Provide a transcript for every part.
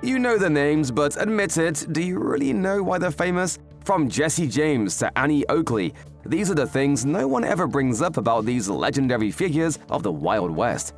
You know the names, but admit it, do you really know why they're famous? From Jesse James to Annie Oakley, these are the things no one ever brings up about these legendary figures of the Wild West.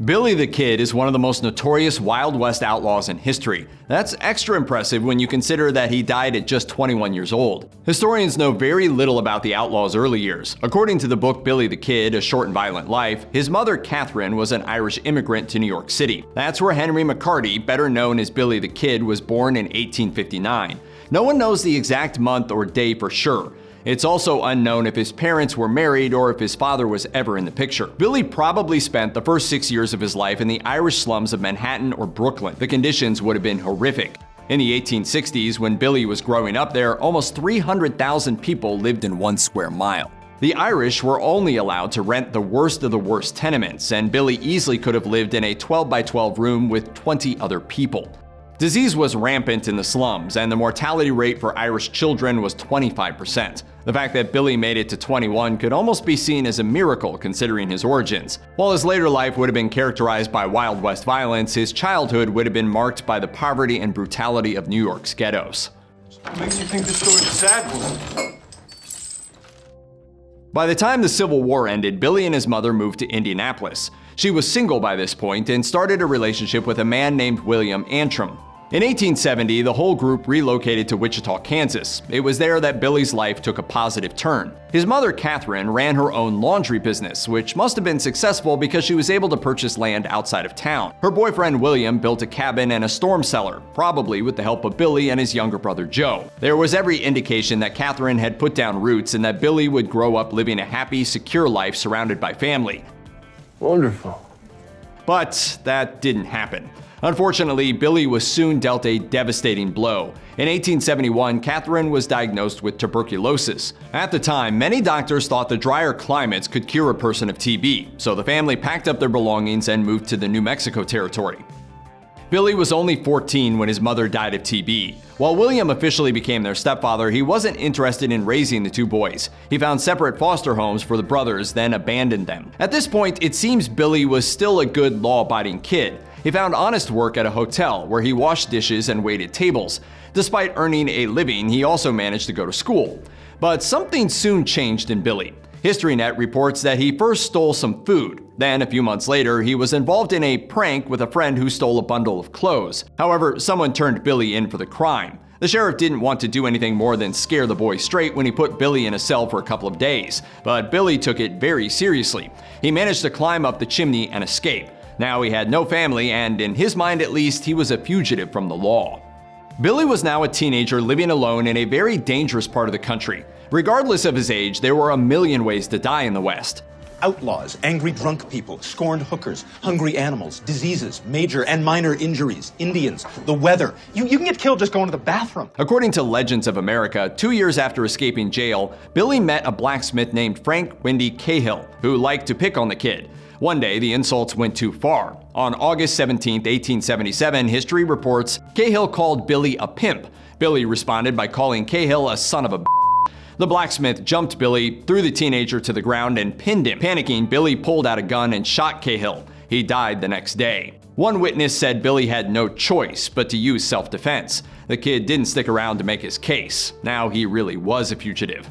Billy the Kid is one of the most notorious Wild West outlaws in history. That's extra impressive when you consider that he died at just 21 years old. Historians know very little about the outlaw's early years. According to the book Billy the Kid, A Short and Violent Life, his mother Catherine was an Irish immigrant to New York City. That's where Henry McCarty, better known as Billy the Kid, was born in 1859. No one knows the exact month or day for sure. It's also unknown if his parents were married or if his father was ever in the picture. Billy probably spent the first 6 years of his life in the Irish slums of Manhattan or Brooklyn. The conditions would have been horrific. In the 1860s, when Billy was growing up there, almost 300,000 people lived in 1 square mile. The Irish were only allowed to rent the worst of the worst tenements, and Billy easily could have lived in a 12 by 12 room with 20 other people. Disease was rampant in the slums, and the mortality rate for Irish children was 25%. The fact that Billy made it to 21 could almost be seen as a miracle considering his origins. While his later life would have been characterized by Wild West violence, his childhood would have been marked by the poverty and brutality of New York's ghettos. What makes you think this story's a sad one? By the time the Civil War ended, Billy and his mother moved to Indianapolis. She was single by this point and started a relationship with a man named William Antrim. In 1870, the whole group relocated to Wichita, Kansas. It was there that Billy's life took a positive turn. His mother, Catherine, ran her own laundry business, which must have been successful because she was able to purchase land outside of town. Her boyfriend, William, built a cabin and a storm cellar, probably with the help of Billy and his younger brother, Joe. There was every indication that Catherine had put down roots and that Billy would grow up living a happy, secure life surrounded by family. Wonderful. But that didn't happen. Unfortunately, Billy was soon dealt a devastating blow. In 1871, Catherine was diagnosed with tuberculosis. At the time, many doctors thought the drier climates could cure a person of TB, so the family packed up their belongings and moved to the New Mexico territory. Billy was only 14 when his mother died of TB. While William officially became their stepfather, he wasn't interested in raising the 2 boys. He found separate foster homes for the brothers, then abandoned them. At this point, it seems Billy was still a good, law-abiding kid. He found honest work at a hotel where he washed dishes and waited tables. Despite earning a living, he also managed to go to school. But something soon changed in Billy. HistoryNet reports that he first stole some food. Then, a few months later, he was involved in a prank with a friend who stole a bundle of clothes. However, someone turned Billy in for the crime. The sheriff didn't want to do anything more than scare the boy straight when he put Billy in a cell for a couple of days. But Billy took it very seriously. He managed to climb up the chimney and escape. Now he had no family, and in his mind at least, he was a fugitive from the law. Billy was now a teenager living alone in a very dangerous part of the country. Regardless of his age, there were a million ways to die in the West. Outlaws, angry drunk people, scorned hookers, hungry animals, diseases, major and minor injuries, Indians, the weather. You can get killed just going to the bathroom. According to Legends of America, 2 years after escaping jail, Billy met a blacksmith named Frank Windy Cahill, who liked to pick on the kid. One day, the insults went too far. On August 17, 1877, history reports Cahill called Billy a pimp. Billy responded by calling Cahill a son of a b****. The blacksmith jumped Billy, threw the teenager to the ground, and pinned him. Panicking, Billy pulled out a gun and shot Cahill. He died the next day. One witness said Billy had no choice but to use self-defense. The kid didn't stick around to make his case. Now he really was a fugitive.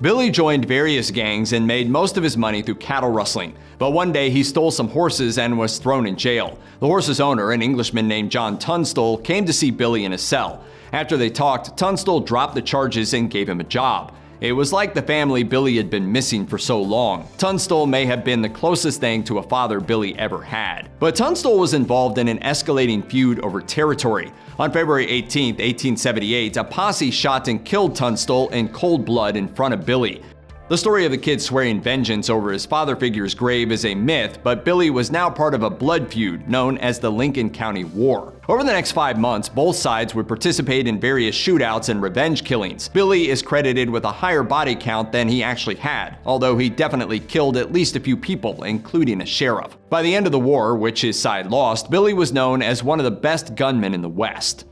Billy joined various gangs and made most of his money through cattle rustling, but one day he stole some horses and was thrown in jail. The horse's owner, an Englishman named John Tunstall, came to see Billy in his cell. After they talked, Tunstall dropped the charges and gave him a job. It was like the family Billy had been missing for so long. Tunstall may have been the closest thing to a father Billy ever had. But Tunstall was involved in an escalating feud over territory. On February 18, 1878, a posse shot and killed Tunstall in cold blood in front of Billy. The story of the kid swearing vengeance over his father figure's grave is a myth, but Billy was now part of a blood feud known as the Lincoln County War. Over the next 5 months, both sides would participate in various shootouts and revenge killings. Billy is credited with a higher body count than he actually had, although he definitely killed at least a few people, including a sheriff. By the end of the war, which his side lost, Billy was known as one of the best gunmen in the West.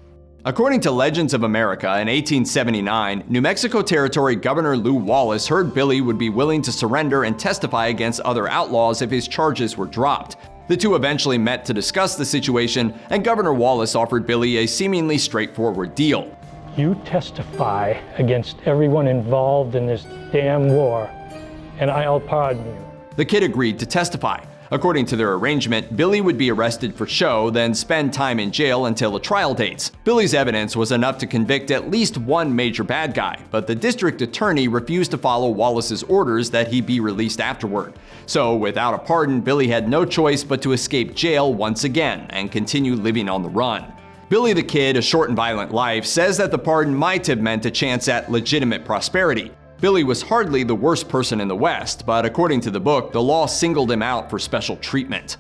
According to Legends of America, in 1879, New Mexico Territory Governor Lew Wallace heard Billy would be willing to surrender and testify against other outlaws if his charges were dropped. The two eventually met to discuss the situation, and Governor Wallace offered Billy a seemingly straightforward deal. You testify against everyone involved in this damn war, and I'll pardon you. The kid agreed to testify. According to their arrangement, Billy would be arrested for show, then spend time in jail until the trial dates. Billy's evidence was enough to convict at least one major bad guy, but the district attorney refused to follow Wallace's orders that he be released afterward. So, without a pardon, Billy had no choice but to escape jail once again and continue living on the run. Billy the Kid, A Short and Violent Life, says that the pardon might have meant a chance at legitimate prosperity. Billy was hardly the worst person in the West, but according to the book, the law singled him out for special treatment.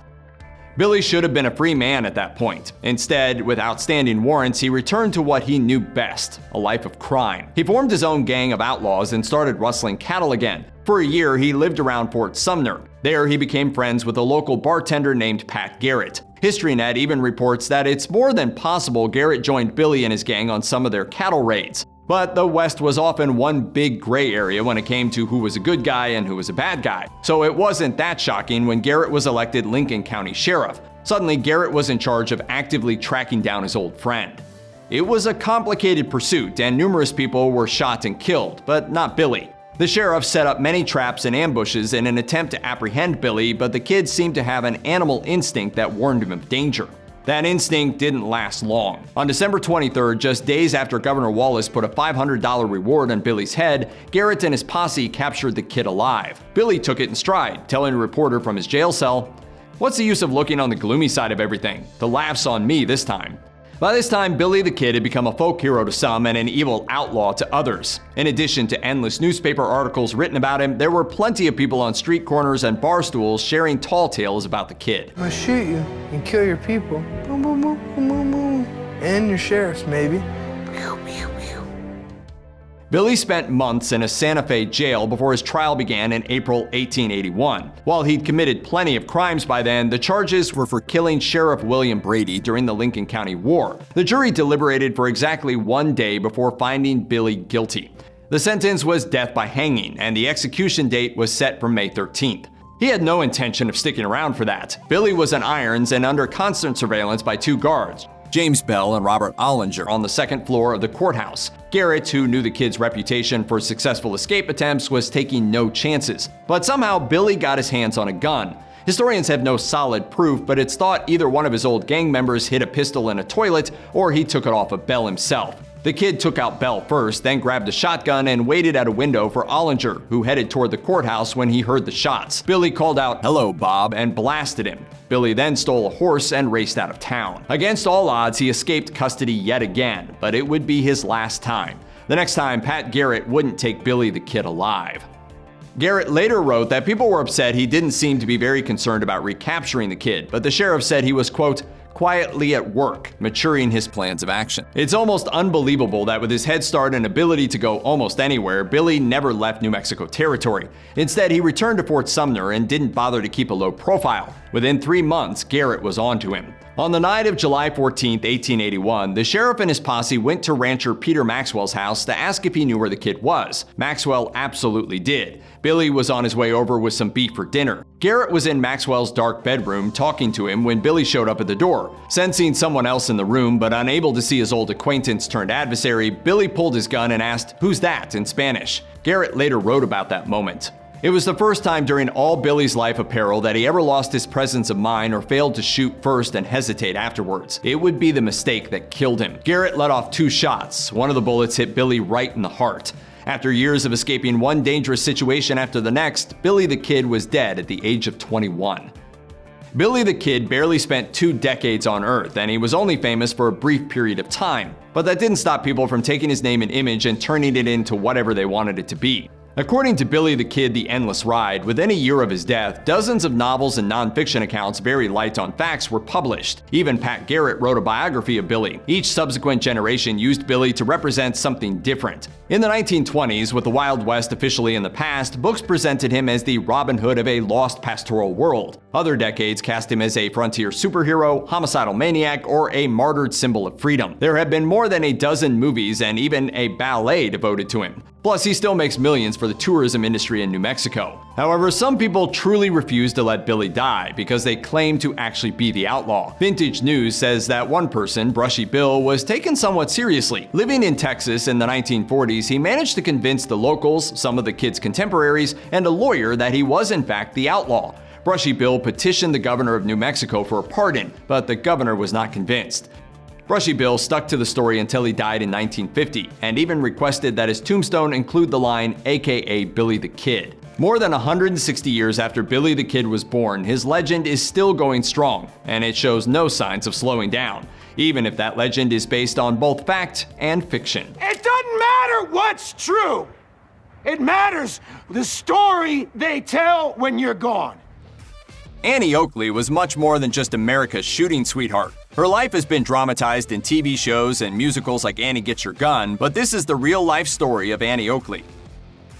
Billy should have been a free man at that point. Instead, with outstanding warrants, he returned to what he knew best, a life of crime. He formed his own gang of outlaws and started rustling cattle again. For a year, he lived around Fort Sumner. There, he became friends with a local bartender named Pat Garrett. HistoryNet even reports that it's more than possible Garrett joined Billy and his gang on some of their cattle raids. But the West was often one big gray area when it came to who was a good guy and who was a bad guy. So it wasn't that shocking when Garrett was elected Lincoln County Sheriff. Suddenly, Garrett was in charge of actively tracking down his old friend. It was a complicated pursuit, and numerous people were shot and killed, but not Billy. The sheriff set up many traps and ambushes in an attempt to apprehend Billy, but the kid seemed to have an animal instinct that warned him of danger. That instinct didn't last long. On December 23rd, just days after Governor Wallace put a $500 reward on Billy's head, Garrett and his posse captured the kid alive. Billy took it in stride, telling a reporter from his jail cell, "What's the use of looking on the gloomy side of everything? The laugh's on me this time." By this time, Billy the Kid had become a folk hero to some and an evil outlaw to others. In addition to endless newspaper articles written about him, there were plenty of people on street corners and bar stools sharing tall tales about the kid. I'll shoot you and kill your people. Boom, boom, boom, boom, boom, boom. And your sheriffs, maybe. Pew, pew, pew. Billy spent months in a Santa Fe jail before his trial began in April 1881. While he'd committed plenty of crimes by then, the charges were for killing Sheriff William Brady during the Lincoln County War. The jury deliberated for exactly 1 day before finding Billy guilty. The sentence was death by hanging, and the execution date was set for May 13th. He had no intention of sticking around for that. Billy was in irons and under constant surveillance by two guards, James Bell and Robert Ollinger, on the second floor of the courthouse. Garrett, who knew the kid's reputation for successful escape attempts, was taking no chances. But somehow Billy got his hands on a gun. Historians have no solid proof, but it's thought either one of his old gang members hid a pistol in a toilet or he took it off of Bell himself. The kid took out Bell first, then grabbed a shotgun and waited at a window for Ollinger, who headed toward the courthouse when he heard the shots. Billy called out, "Hello, Bob," and blasted him. Billy then stole a horse and raced out of town. Against all odds, he escaped custody yet again, but it would be his last time. The next time, Pat Garrett wouldn't take Billy the Kid alive. Garrett later wrote that people were upset he didn't seem to be very concerned about recapturing the kid, but the sheriff said he was, quote, quietly at work, maturing his plans of action. It's almost unbelievable that with his head start and ability to go almost anywhere, Billy never left New Mexico territory. Instead, he returned to Fort Sumner and didn't bother to keep a low profile. Within 3 months, Garrett was on to him. On the night of July 14, 1881, the sheriff and his posse went to rancher Peter Maxwell's house to ask if he knew where the kid was. Maxwell absolutely did. Billy was on his way over with some beef for dinner. Garrett was in Maxwell's dark bedroom talking to him when Billy showed up at the door. Sensing someone else in the room, but unable to see his old acquaintance turned adversary, Billy pulled his gun and asked, "Who's that?" in Spanish. Garrett later wrote about that moment. It was the first time during all Billy's life of peril that he ever lost his presence of mind or failed to shoot first and hesitate afterwards. It would be the mistake that killed him. Garrett let off 2 shots. One of the bullets hit Billy right in the heart. After years of escaping one dangerous situation after the next, Billy the Kid was dead at the age of 21. Billy the Kid barely spent 2 decades on Earth, and he was only famous for a brief period of time. But that didn't stop people from taking his name and image and turning it into whatever they wanted it to be. According to Billy the Kid, The Endless Ride, within a year of his death, dozens of novels and nonfiction accounts very light on facts were published. Even Pat Garrett wrote a biography of Billy. Each subsequent generation used Billy to represent something different. In the 1920s, with the Wild West officially in the past, books presented him as the Robin Hood of a lost pastoral world. Other decades cast him as a frontier superhero, homicidal maniac, or a martyred symbol of freedom. There have been more than a dozen movies and even a ballet devoted to him. Plus, he still makes millions for the tourism industry in New Mexico. However, some people truly refuse to let Billy die because they claim to actually be the outlaw. Vintage News says that one person, Brushy Bill, was taken somewhat seriously. Living in Texas in the 1940s, he managed to convince the locals, some of the kid's contemporaries, and a lawyer that he was in fact the outlaw. Brushy Bill petitioned the governor of New Mexico for a pardon, but the governor was not convinced. Brushy Bill stuck to the story until he died in 1950, and even requested that his tombstone include the line, "AKA Billy the Kid." More than 160 years after Billy the Kid was born, his legend is still going strong, and it shows no signs of slowing down, even if that legend is based on both fact and fiction. It doesn't matter what's true. It matters the story they tell when you're gone. Annie Oakley was much more than just America's shooting sweetheart. Her life has been dramatized in TV shows and musicals like Annie Gets Your Gun, but this is the real-life story of Annie Oakley.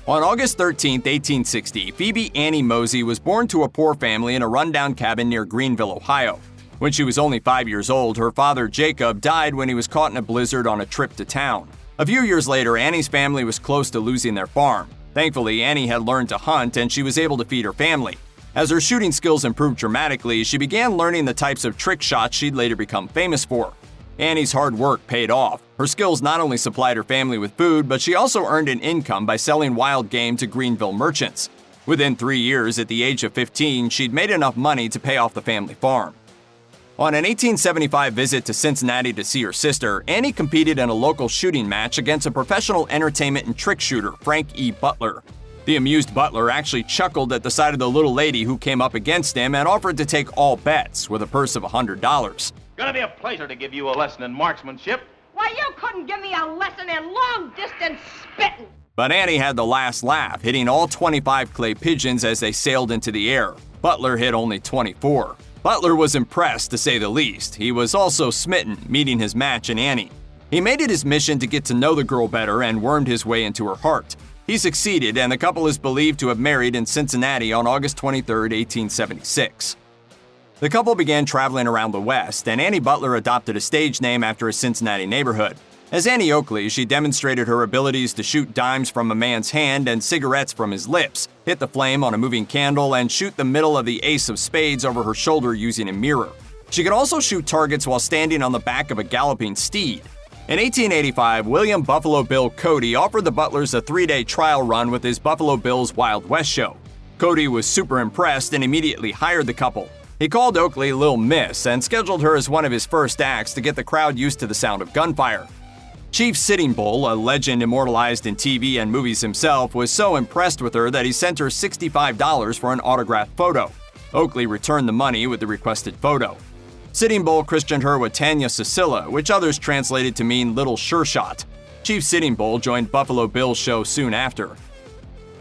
On August 13, 1860, Phoebe Annie Mosey was born to a poor family in a rundown cabin near Greenville, Ohio. When she was only 5 years old, her father Jacob died when he was caught in a blizzard on a trip to town. A few years later, Annie's family was close to losing their farm. Thankfully, Annie had learned to hunt and she was able to feed her family. As her shooting skills improved dramatically, she began learning the types of trick shots she'd later become famous for. Annie's hard work paid off. Her skills not only supplied her family with food, but she also earned an income by selling wild game to Greenville merchants. Within 3 years, at the age of 15, she'd made enough money to pay off the family farm. On an 1875 visit to Cincinnati to see her sister, Annie competed in a local shooting match against a professional entertainment and trick shooter, Frank E. Butler. The amused Butler actually chuckled at the sight of the little lady who came up against him and offered to take all bets with a purse of $100. Gonna be a pleasure to give you a lesson in marksmanship. Why, you couldn't give me a lesson in long-distance spitting. But Annie had the last laugh, hitting all 25 clay pigeons as they sailed into the air. Butler hit only 24. Butler was impressed, to say the least. He was also smitten, meeting his match in Annie. He made it his mission to get to know the girl better and wormed his way into her heart. He succeeded, and the couple is believed to have married in Cincinnati on August 23, 1876. The couple began traveling around the West, and Annie Butler adopted a stage name after a Cincinnati neighborhood. As Annie Oakley, she demonstrated her abilities to shoot dimes from a man's hand and cigarettes from his lips, hit the flame on a moving candle, and shoot the middle of the ace of spades over her shoulder using a mirror. She could also shoot targets while standing on the back of a galloping steed. In 1885, William Buffalo Bill Cody offered the Butlers a 3-day trial run with his Buffalo Bill's Wild West show. Cody was super impressed and immediately hired the couple. He called Oakley Lil Miss and scheduled her as one of his first acts to get the crowd used to the sound of gunfire. Chief Sitting Bull, a legend immortalized in TV and movies himself, was so impressed with her that he sent her $65 for an autographed photo. Oakley returned the money with the requested photo. Sitting Bull christened her with Tanya Cecilia, which others translated to mean Little Sure Shot. Chief Sitting Bull joined Buffalo Bill's show soon after.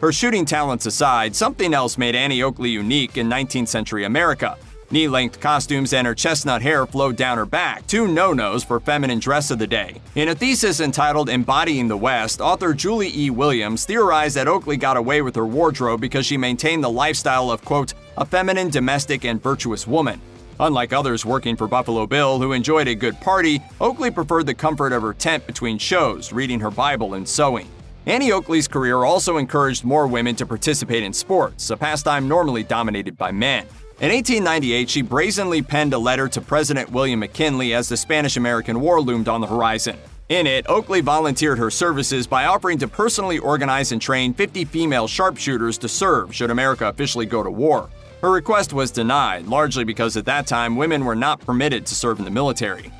Her shooting talents aside, something else made Annie Oakley unique in 19th century America. Knee-length costumes and her chestnut hair flowed down her back, two no-nos for feminine dress of the day. In a thesis entitled Embodying the West, author Julie E. Williams theorized that Oakley got away with her wardrobe because she maintained the lifestyle of, quote, a feminine, domestic, and virtuous woman. Unlike others working for Buffalo Bill who enjoyed a good party, Oakley preferred the comfort of her tent between shows, reading her Bible and sewing. Annie Oakley's career also encouraged more women to participate in sports, a pastime normally dominated by men. In 1898, she brazenly penned a letter to President William McKinley as the Spanish-American War loomed on the horizon. In it, Oakley volunteered her services by offering to personally organize and train 50 female sharpshooters to serve should America officially go to war. Her request was denied, largely because at that time women were not permitted to serve in the military.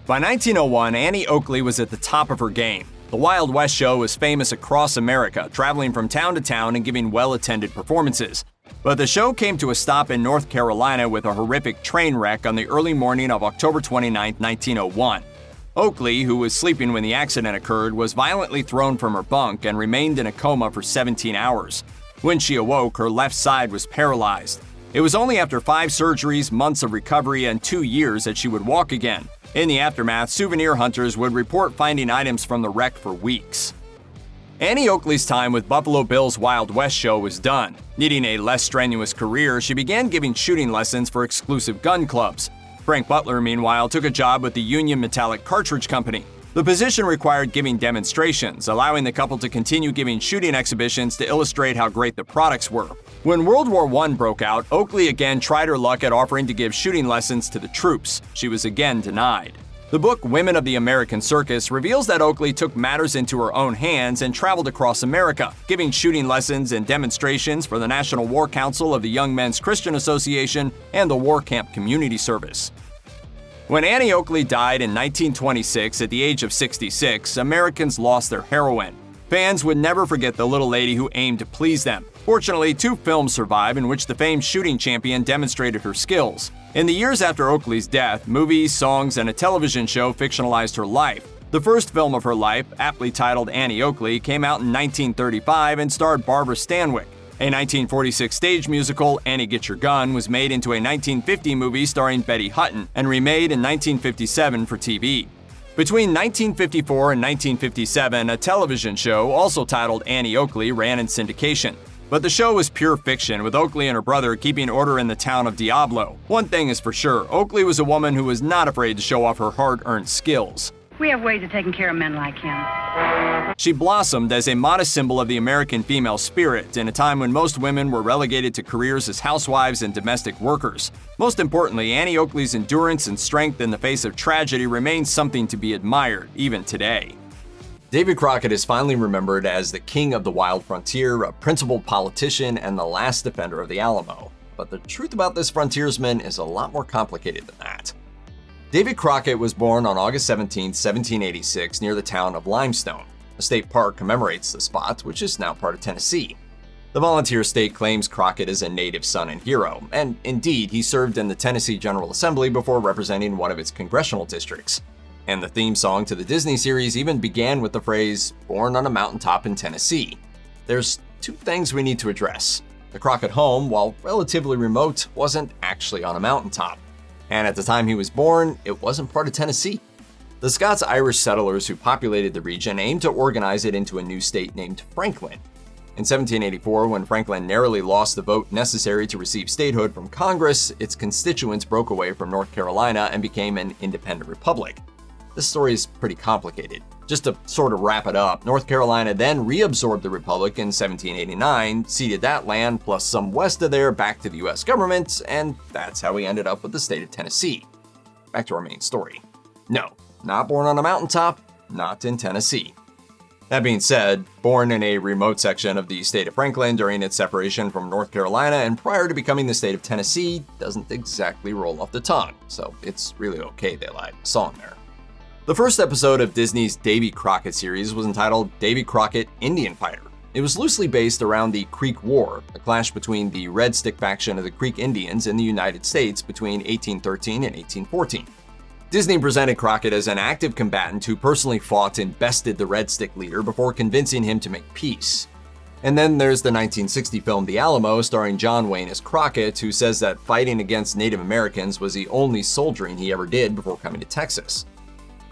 By 1901, Annie Oakley was at the top of her game. The Wild West show was famous across America, traveling from town to town and giving well-attended performances. But the show came to a stop in North Carolina with a horrific train wreck on the early morning of October 29, 1901. Oakley, who was sleeping when the accident occurred, was violently thrown from her bunk and remained in a coma for 17 hours. When she awoke, her left side was paralyzed. It was only after 5 surgeries, months of recovery, and 2 years that she would walk again. In the aftermath, souvenir hunters would report finding items from the wreck for weeks. Annie Oakley's time with Buffalo Bill's Wild West show was done. Needing a less strenuous career, she began giving shooting lessons for exclusive gun clubs. Frank Butler, meanwhile, took a job with the Union Metallic Cartridge Company. The position required giving demonstrations, allowing the couple to continue giving shooting exhibitions to illustrate how great the products were. When World War I broke out, Oakley again tried her luck at offering to give shooting lessons to the troops. She was again denied. The book Women of the American Circus reveals that Oakley took matters into her own hands and traveled across America, giving shooting lessons and demonstrations for the National War Council of the Young Men's Christian Association and the War Camp Community Service. When Annie Oakley died in 1926 at the age of 66, Americans lost their heroine. Fans would never forget the little lady who aimed to please them. Fortunately, 2 films survive in which the famed shooting champion demonstrated her skills. In the years after Oakley's death, movies, songs, and a television show fictionalized her life. The first film of her life, aptly titled Annie Oakley, came out in 1935 and starred Barbara Stanwyck. A 1946 stage musical, Annie Get Your Gun, was made into a 1950 movie starring Betty Hutton and remade in 1957 for TV. Between 1954 and 1957, a television show, also titled Annie Oakley, ran in syndication. But the show was pure fiction, with Oakley and her brother keeping order in the town of Diablo. One thing is for sure, Oakley was a woman who was not afraid to show off her hard-earned skills. We have ways of taking care of men like him. She blossomed as a modest symbol of the American female spirit in a time when most women were relegated to careers as housewives and domestic workers. Most importantly, Annie Oakley's endurance and strength in the face of tragedy remains something to be admired, even today. Davy Crockett is finally remembered as the king of the wild frontier, a principled politician, and the last defender of the Alamo. But the truth about this frontiersman is a lot more complicated than that. Davy Crockett was born on August 17, 1786, near the town of Limestone. A state park commemorates the spot, which is now part of Tennessee. The volunteer state claims Crockett as a native son and hero, and indeed, he served in the Tennessee General Assembly before representing one of its congressional districts. And the theme song to the Disney series even began with the phrase, "Born on a mountaintop in Tennessee." There's 2 things we need to address. The Crockett home, while relatively remote, wasn't actually on a mountaintop. And at the time he was born, it wasn't part of Tennessee. The Scots-Irish settlers who populated the region aimed to organize it into a new state named Franklin. In 1784, when Franklin narrowly lost the vote necessary to receive statehood from Congress, its constituents broke away from North Carolina and became an independent republic. This story is pretty complicated. Just to sort of wrap it up, North Carolina then reabsorbed the republic in 1789, ceded that land plus some west of there back to the US government, and that's how we ended up with the state of Tennessee. Back to our main story. No, not born on a mountaintop, not in Tennessee. That being said, born in a remote section of the state of Franklin during its separation from North Carolina and prior to becoming the state of Tennessee doesn't exactly roll off the tongue, so it's really okay they lied a song there. The first episode of Disney's Davy Crockett series was entitled Davy Crockett, Indian Fighter. It was loosely based around the Creek War, a clash between the Red Stick faction of the Creek Indians in the United States between 1813 and 1814. Disney presented Crockett as an active combatant who personally fought and bested the Red Stick leader before convincing him to make peace. And then there's the 1960 film The Alamo, starring John Wayne as Crockett, who says that fighting against Native Americans was the only soldiering he ever did before coming to Texas.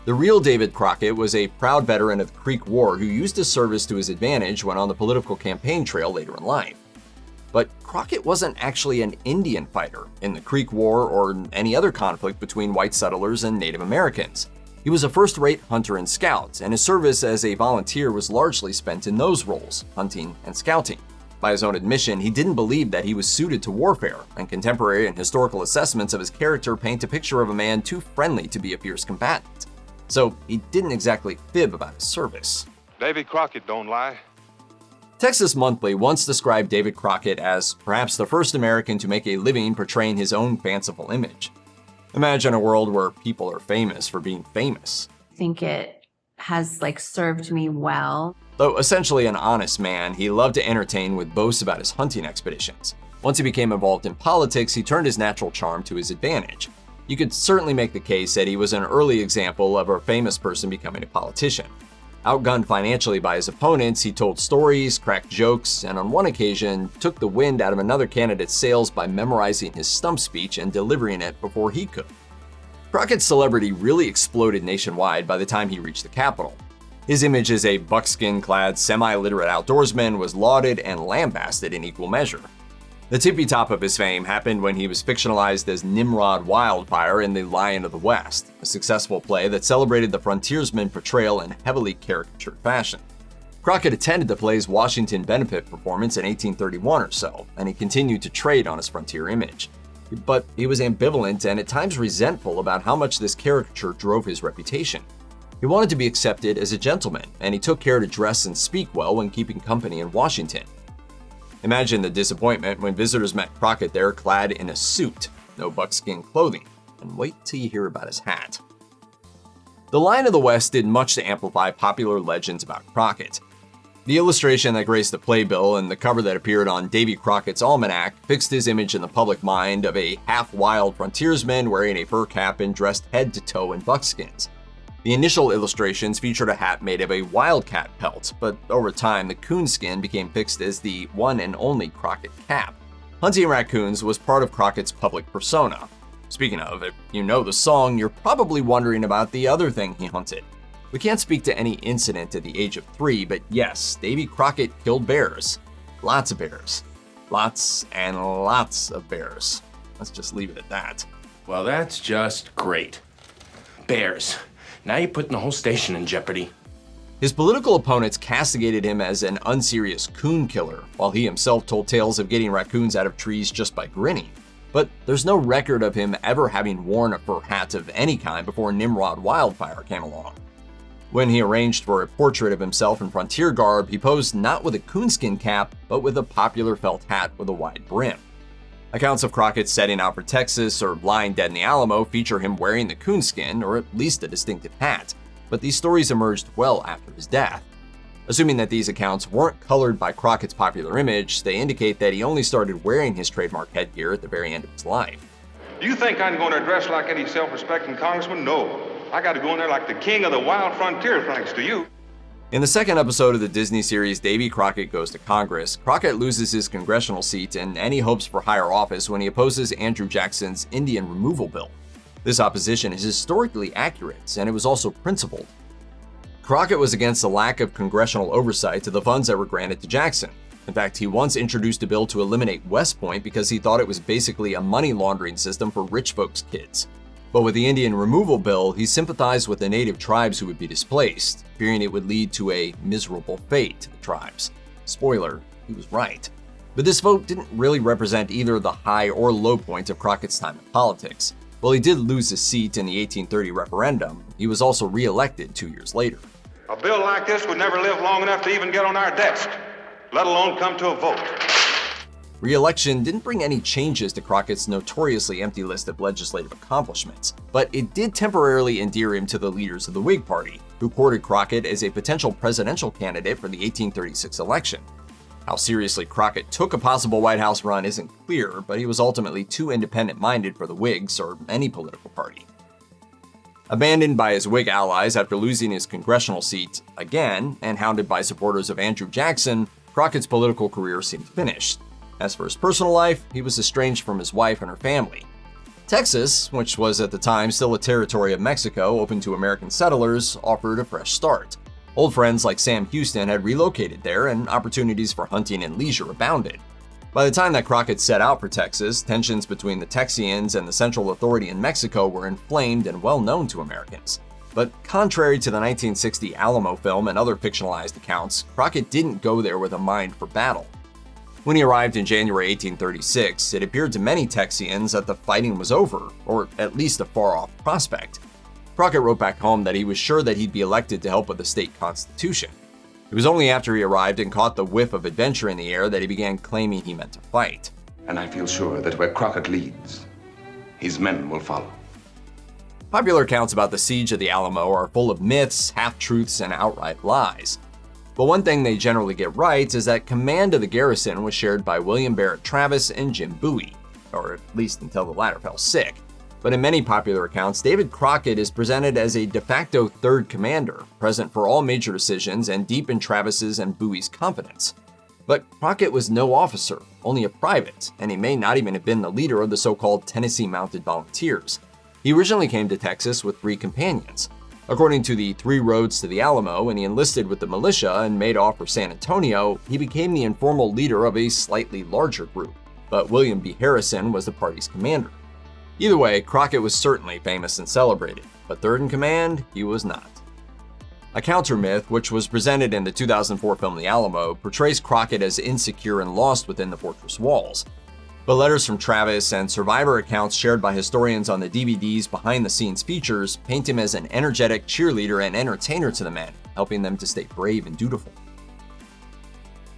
The real David Crockett was a proud veteran of the Creek War who used his service to his advantage when on the political campaign trail later in life. But Crockett wasn't actually an Indian fighter in the Creek War or any other conflict between white settlers and Native Americans. He was a first-rate hunter and scout, and his service as a volunteer was largely spent in those roles, hunting and scouting. By his own admission, he didn't believe that he was suited to warfare, and contemporary and historical assessments of his character paint a picture of a man too friendly to be a fierce combatant. So he didn't exactly fib about his service. Davy Crockett don't lie. Texas Monthly once described David Crockett as perhaps the first American to make a living portraying his own fanciful image. Imagine a world where people are famous for being famous. I think it has served me well. Though essentially an honest man, he loved to entertain with boasts about his hunting expeditions. Once he became involved in politics, he turned his natural charm to his advantage. You could certainly make the case that he was an early example of a famous person becoming a politician. Outgunned financially by his opponents, he told stories, cracked jokes, and on one occasion, took the wind out of another candidate's sails by memorizing his stump speech and delivering it before he could. Crockett's celebrity really exploded nationwide by the time he reached the Capitol. His image as a buckskin-clad, semi-literate outdoorsman was lauded and lambasted in equal measure. The tippy top of his fame happened when he was fictionalized as Nimrod Wildfire in The Lion of the West, a successful play that celebrated the frontiersman portrayal in heavily caricatured fashion. Crockett attended the play's Washington benefit performance in 1831 or so, and he continued to trade on his frontier image. But he was ambivalent and at times resentful about how much this caricature drove his reputation. He wanted to be accepted as a gentleman, and he took care to dress and speak well when keeping company in Washington. Imagine the disappointment when visitors met Crockett there clad in a suit, no buckskin clothing, and wait till you hear about his hat. The Lion of the West did much to amplify popular legends about Crockett. The illustration that graced the playbill and the cover that appeared on Davy Crockett's almanac fixed his image in the public mind of a half-wild frontiersman wearing a fur cap and dressed head to toe in buckskins. The initial illustrations featured a hat made of a wildcat pelt, but over time the coonskin became fixed as the one and only Crockett cap. Hunting raccoons was part of Crockett's public persona. Speaking of, if you know the song, you're probably wondering about the other thing he hunted. We can't speak to any incident at the age of 3, but yes, Davy Crockett killed bears. Lots of bears. Lots and lots of bears. Let's just leave it at that. Well, that's just great. Bears. Now you're putting the whole station in jeopardy. His political opponents castigated him as an unserious coon killer, while he himself told tales of getting raccoons out of trees just by grinning. But there's no record of him ever having worn a fur hat of any kind before Nimrod Wildfire came along. When he arranged for a portrait of himself in frontier garb, he posed not with a coonskin cap, but with a popular felt hat with a wide brim. Accounts of Crockett setting out for Texas or lying dead in the Alamo feature him wearing the coonskin, or at least a distinctive hat, but these stories emerged well after his death. Assuming that these accounts weren't colored by Crockett's popular image, they indicate that he only started wearing his trademark headgear at the very end of his life. Do you think I'm going to dress like any self-respecting congressman? No. I got to go in there like the king of the wild frontier, thanks to you. In the second episode of the Disney series Davy Crockett Goes to Congress, Crockett loses his congressional seat and any hopes for higher office when he opposes Andrew Jackson's Indian removal bill. This opposition is historically accurate, and it was also principled. Crockett was against the lack of congressional oversight to the funds that were granted to Jackson. In fact, he once introduced a bill to eliminate West Point because he thought it was basically a money laundering system for rich folks' kids. But with the Indian removal bill, he sympathized with the native tribes who would be displaced, fearing it would lead to a miserable fate to the tribes. Spoiler, he was right. But this vote didn't really represent either the high or low point of Crockett's time in politics. While he did lose his seat in the 1830 referendum, he was also re-elected 2 years later. A bill like this would never live long enough to even get on our desk, let alone come to a vote. Re-election didn't bring any changes to Crockett's notoriously empty list of legislative accomplishments, but it did temporarily endear him to the leaders of the Whig Party, who courted Crockett as a potential presidential candidate for the 1836 election. How seriously Crockett took a possible White House run isn't clear, but he was ultimately too independent-minded for the Whigs or any political party. Abandoned by his Whig allies after losing his congressional seat again, and hounded by supporters of Andrew Jackson, Crockett's political career seemed finished. As for his personal life, he was estranged from his wife and her family. Texas, which was at the time still a territory of Mexico open to American settlers, offered a fresh start. Old friends like Sam Houston had relocated there, and opportunities for hunting and leisure abounded. By the time that Crockett set out for Texas, tensions between the Texians and the Central Authority in Mexico were inflamed and well known to Americans. But contrary to the 1960 Alamo film and other fictionalized accounts, Crockett didn't go there with a mind for battle. When he arrived in January 1836, it appeared to many Texians that the fighting was over, or at least a far-off prospect. Crockett wrote back home that he was sure that he'd be elected to help with the state constitution. It was only after he arrived and caught the whiff of adventure in the air that he began claiming he meant to fight. And I feel sure that where Crockett leads, his men will follow. Popular accounts about the siege of the Alamo are full of myths, half-truths, and outright lies. But one thing they generally get right is that command of the garrison was shared by William Barrett Travis and Jim Bowie, or at least until the latter fell sick. But in many popular accounts, David Crockett is presented as a de facto third commander, present for all major decisions and deep in Travis's and Bowie's confidence. But Crockett was no officer, only a private, and he may not even have been the leader of the so-called Tennessee Mounted Volunteers. He originally came to Texas with 3 companions. According to the 3 roads to the Alamo, when he enlisted with the militia and made off for San Antonio, he became the informal leader of a slightly larger group. but William B. Harrison was the party's commander. Either way, Crockett was certainly famous and celebrated, but third in command, he was not. A counter-myth, which was presented in the 2004 film The Alamo, portrays Crockett as insecure and lost within the fortress walls. But letters from Travis and survivor accounts shared by historians on the DVD's behind-the-scenes features paint him as an energetic cheerleader and entertainer to the men, helping them to stay brave and dutiful.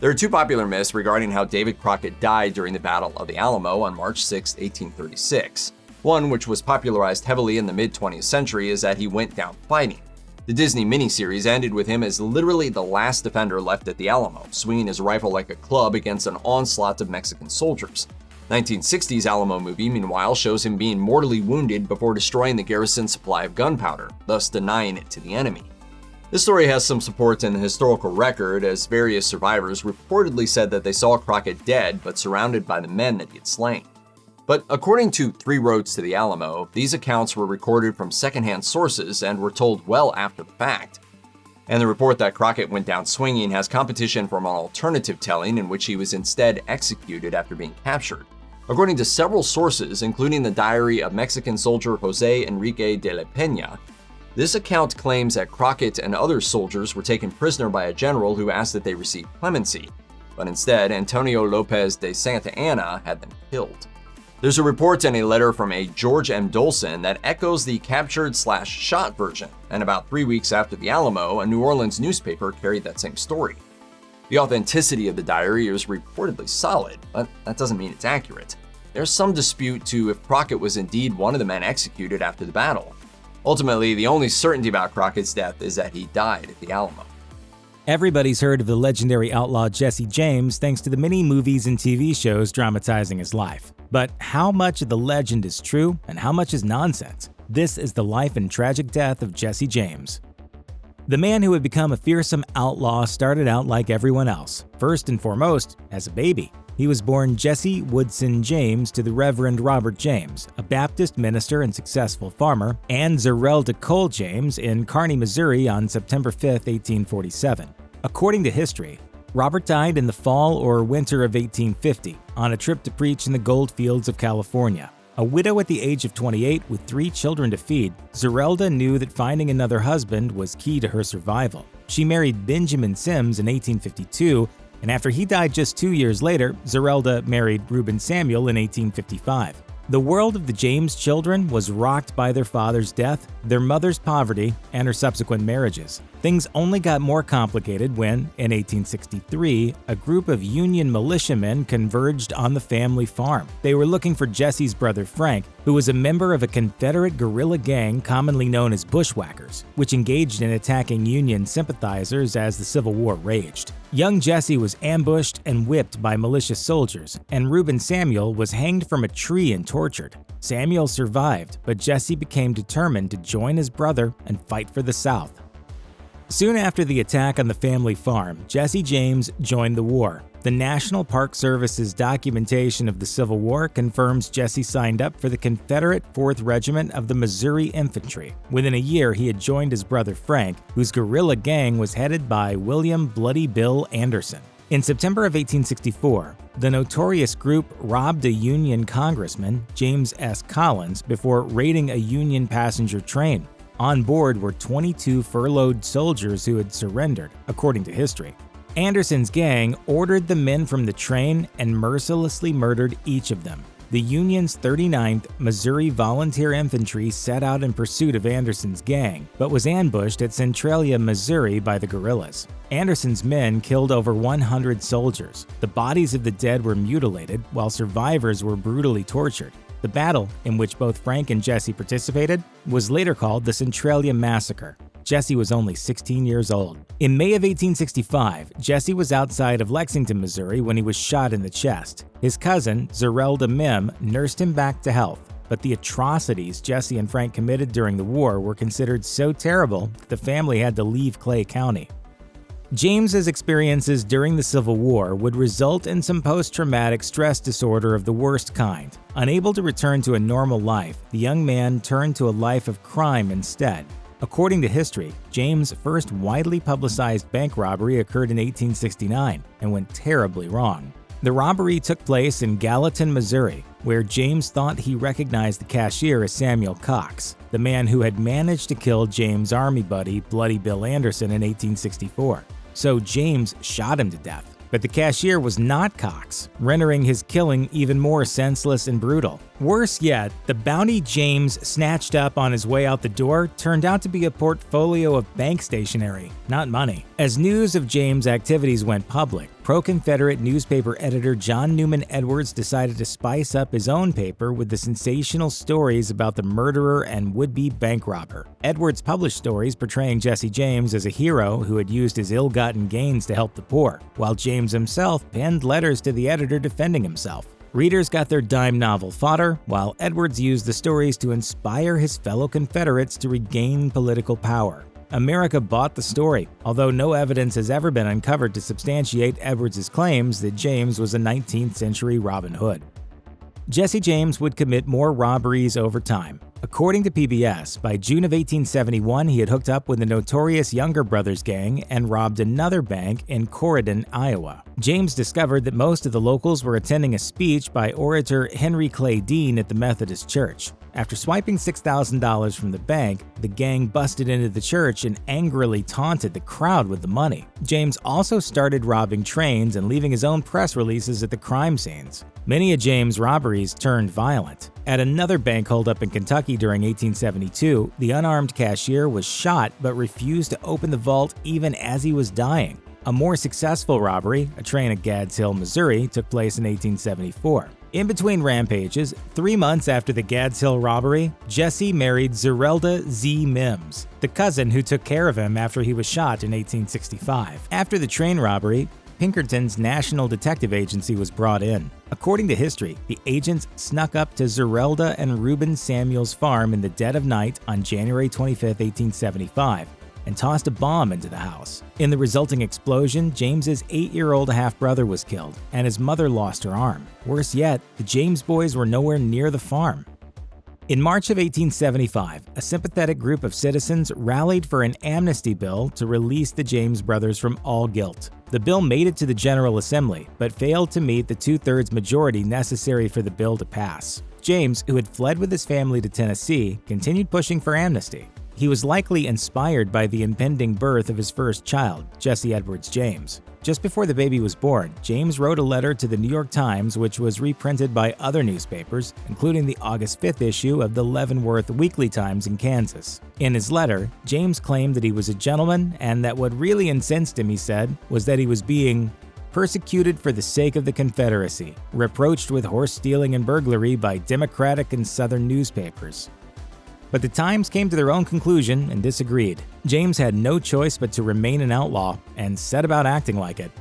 There are two popular myths regarding how David Crockett died during the Battle of the Alamo on March 6, 1836. One, which was popularized heavily in the mid-20th century, is that he went down fighting. The Disney miniseries ended with him as literally the last defender left at the Alamo, swinging his rifle like a club against an onslaught of Mexican soldiers. 1960's Alamo movie, meanwhile, shows him being mortally wounded before destroying the garrison's supply of gunpowder, thus denying it to the enemy. This story has some support in the historical record, as various survivors reportedly said that they saw Crockett dead but surrounded by the men that he had slain. But according to Three Roads to the Alamo, these accounts were recorded from secondhand sources and were told well after the fact. And the report that Crockett went down swinging has competition from an alternative telling in which he was instead executed after being captured. According to several sources, including the diary of Mexican soldier José Enrique de la Peña, this account claims that Crockett and other soldiers were taken prisoner by a general who asked that they receive clemency, but instead Antonio López de Santa Anna had them killed. There's a report in a letter from a George M. Dolson that echoes the captured/shot version, and about 3 weeks after the Alamo, a New Orleans newspaper carried that same story. The authenticity of the diary is reportedly solid, but that doesn't mean it's accurate. There's some dispute to if Crockett was indeed one of the men executed after the battle. Ultimately, the only certainty about Crockett's death is that he died at the Alamo. Everybody's heard of the legendary outlaw Jesse James thanks to the many movies and TV shows dramatizing his life. But how much of the legend is true and how much is nonsense? This is the life and tragic death of Jesse James. The man who would become a fearsome outlaw started out like everyone else, first and foremost as a baby. He was born Jesse Woodson James to the Reverend Robert James, a Baptist minister and successful farmer, and Zerelda Cole James in Kearney, Missouri on September 5, 1847. According to history, Robert died in the fall or winter of 1850 on a trip to preach in the gold fields of California. A widow at the age of 28 with 3 children to feed, Zerelda knew that finding another husband was key to her survival. She married Benjamin Sims in 1852, and after he died just 2 years later, Zerelda married Reuben Samuel in 1855. The world of the James children was rocked by their father's death, their mother's poverty, and her subsequent marriages. Things only got more complicated when, in 1863, a group of Union militiamen converged on the family farm. They were looking for Jesse's brother Frank, who was a member of a Confederate guerrilla gang commonly known as Bushwhackers, which engaged in attacking Union sympathizers as the Civil War raged. Young Jesse was ambushed and whipped by malicious soldiers, and Reuben Samuel was hanged from a tree and tortured. Samuel survived, but Jesse became determined to join his brother and fight for the South. Soon after the attack on the family farm, Jesse James joined the war. The National Park Service's documentation of the Civil War confirms Jesse signed up for the Confederate 4th Regiment of the Missouri Infantry. Within a year, he had joined his brother Frank, whose guerrilla gang was headed by William Bloody Bill Anderson. In September of 1864, the notorious group robbed a Union congressman, James S. Collins, before raiding a Union passenger train. On board were 22 furloughed soldiers who had surrendered, according to history. Anderson's gang ordered the men from the train and mercilessly murdered each of them. The Union's 39th Missouri Volunteer Infantry set out in pursuit of Anderson's gang, but was ambushed at Centralia, Missouri by the guerrillas. Anderson's men killed over 100 soldiers. The bodies of the dead were mutilated, while survivors were brutally tortured. The battle, in which both Frank and Jesse participated, was later called the Centralia Massacre. Jesse was only 16 years old. In May of 1865, Jesse was outside of Lexington, Missouri when he was shot in the chest. His cousin, Zerelda Mim, nursed him back to health, but the atrocities Jesse and Frank committed during the war were considered so terrible that the family had to leave Clay County. James's experiences during the Civil War would result in some post-traumatic stress disorder of the worst kind. Unable to return to a normal life, the young man turned to a life of crime instead. According to history, James' first widely publicized bank robbery occurred in 1869 and went terribly wrong. The robbery took place in Gallatin, Missouri, where James thought he recognized the cashier as Samuel Cox, the man who had managed to kill James' army buddy, Bloody Bill Anderson, in 1864. So James shot him to death. But the cashier was not Cox, rendering his killing even more senseless and brutal. Worse yet, the bounty James snatched up on his way out the door turned out to be a portfolio of bank stationery, not money. As news of James' activities went public, pro-Confederate newspaper editor John Newman Edwards decided to spice up his own paper with the sensational stories about the murderer and would-be bank robber. Edwards published stories portraying Jesse James as a hero who had used his ill-gotten gains to help the poor, while James himself penned letters to the editor defending himself. Readers got their dime novel fodder, while Edwards used the stories to inspire his fellow Confederates to regain political power. America bought the story, although no evidence has ever been uncovered to substantiate Edwards' claims that James was a 19th century Robin Hood. Jesse James would commit more robberies over time. According to PBS, by June of 1871, he had hooked up with the notorious Younger Brothers gang and robbed another bank in Corydon, Iowa. James discovered that most of the locals were attending a speech by orator Henry Clay Dean at the Methodist Church. After swiping $6,000 from the bank, the gang busted into the church and angrily taunted the crowd with the money. James also started robbing trains and leaving his own press releases at the crime scenes. Many of James' robberies turned violent. At another bank holdup in Kentucky during 1872, the unarmed cashier was shot but refused to open the vault even as he was dying. A more successful robbery, a train at Gads Hill, Missouri, took place in 1874. In between rampages, 3 months after the Gads Hill robbery, Jesse married Zerelda Z. Mims, the cousin who took care of him after he was shot in 1865. After the train robbery, Pinkerton's National Detective Agency was brought in. According to history, the agents snuck up to Zerelda and Reuben Samuel's farm in the dead of night on January 25, 1875, and tossed a bomb into the house. In the resulting explosion, James's 8-year-old half-brother was killed, and his mother lost her arm. Worse yet, the James boys were nowhere near the farm. In March of 1875, a sympathetic group of citizens rallied for an amnesty bill to release the James brothers from all guilt. The bill made it to the General Assembly, but failed to meet the 2/3 majority necessary for the bill to pass. James, who had fled with his family to Tennessee, continued pushing for amnesty. He was likely inspired by the impending birth of his first child, Jesse Edwards James. Just before the baby was born, James wrote a letter to the New York Times, which was reprinted by other newspapers, including the August 5th issue of the Leavenworth Weekly Times in Kansas. In his letter, James claimed that he was a gentleman and that what really incensed him, he said, was that he was being persecuted for the sake of the Confederacy, reproached with horse stealing and burglary by Democratic and Southern newspapers. But the Times came to their own conclusion and disagreed. James had no choice but to remain an outlaw and set about acting like it.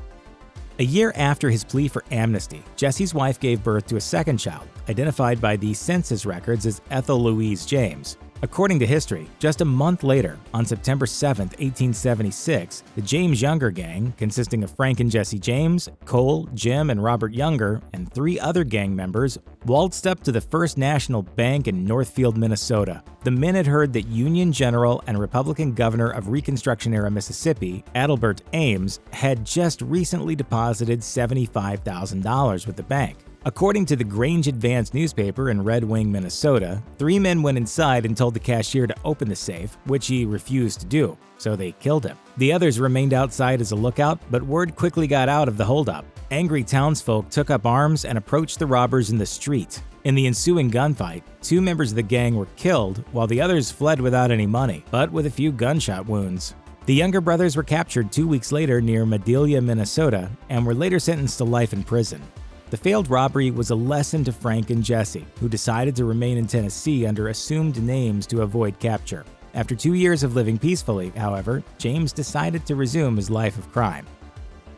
A year after his plea for amnesty, Jesse's wife gave birth to a second child, identified by the census records as Ethel Louise James. According to history, just a month later, on September 7, 1876, the James Younger gang, consisting of Frank and Jesse James, Cole, Jim, and Robert Younger, and 3 other gang members, waltzed up to the First National Bank in Northfield, Minnesota. The men had heard that Union General and Republican Governor of Reconstruction-era Mississippi, Adelbert Ames, had just recently deposited $75,000 with the bank. According to the Grunge Advance newspaper in Red Wing, Minnesota, 3 men went inside and told the cashier to open the safe, which he refused to do, so they killed him. The others remained outside as a lookout, but word quickly got out of the holdup. Angry townsfolk took up arms and approached the robbers in the street. In the ensuing gunfight, 2 members of the gang were killed, while the others fled without any money, but with a few gunshot wounds. The Younger brothers were captured 2 weeks later near Madelia, Minnesota, and were later sentenced to life in prison. The failed robbery was a lesson to Frank and Jesse, who decided to remain in Tennessee under assumed names to avoid capture. After 2 years of living peacefully, however, James decided to resume his life of crime.